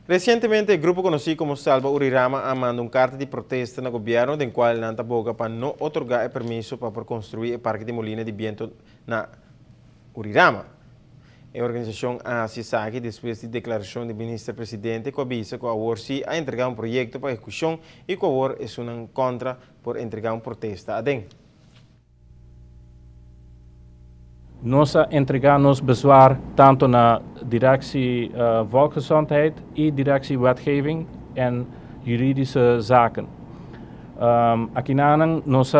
Recientemente, el grupo conocido como Salva Urirama ha mandado una carta de protesta al gobierno, en cual Nanta boga para no otorgar el permiso para construir el parque de molino de viento na Urirama. La organización hace saque después de declaración del ministro-presidente que avisa que ahora sí ha entregado un proyecto para ejecución y que ahora es una contra por entregar una protesta a DEN. Nós entregamos bezwaar tanto na directie volksgezondheid en directie wetgeving en juridische zaken. Aqui nós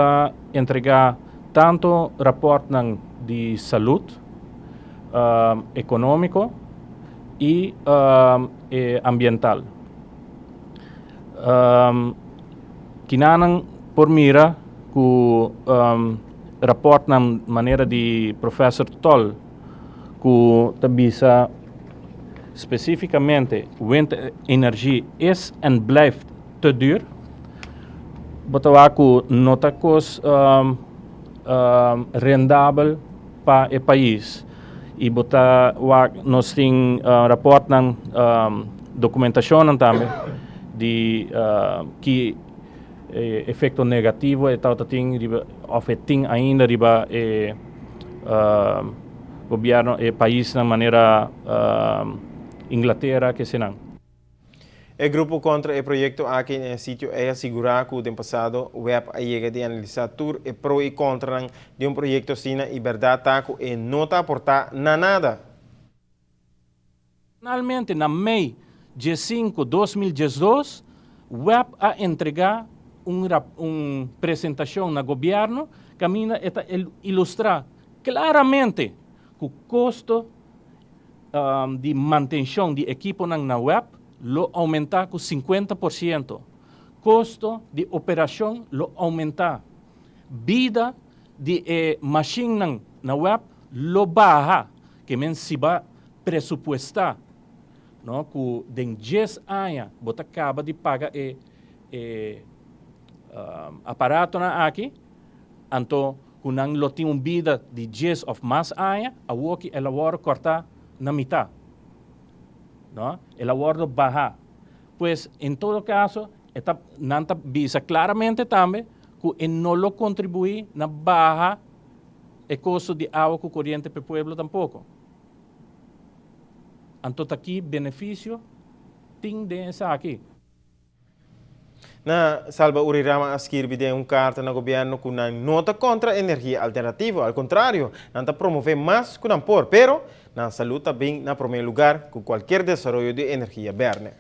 entregar tanto rapport ng de saúde, econômico e ambiental. Kinanang por mira ku rapport ng maneira de professor Toll que bisa specificamente windenergie is en blijft te duur. Bota ku nota kos rendabel pa e país. E bota nos ting rapport ng dokumentasyon também de que efeito negativo e tal ting of ting ainda riba governo e país na maneira Inglaterra que senang. El grupo contra el proyecto aquí en el sitio es asegurar que en pasado web llega de analizar tour el pro y contra de un proyecto sina y verdad taco y no te aporta nada. Finalmente, na Mei 5 2012, web a entregar uma apresentação no governo que ilustra claramente que o custo de manutenção de equipo na web lo aumenta com 50%. Custo de operação lo aumenta. Vida de machine na web lo baja, que men se va presupuestar, no? Que den 10 anos bota acaba de pagar aparato na aqui, então kunang lo tem vida de 10 ou mais anos, a que ela vai cortar na mitad, no? Ela vai bajar. Pues em todo caso, esta nanta visa claramente também que não lo contribui na baja o custo de água corriente para o pueblo tampoco. Então aqui benefício tem dessa aqui. Na Salva Urirama escreve de uma carta no governo que não nota contra energia alternativa, ao contrário, não promove mais que não por, pero na saúde também na primeiro lugar com qualquer desenvolvimento de energia verde.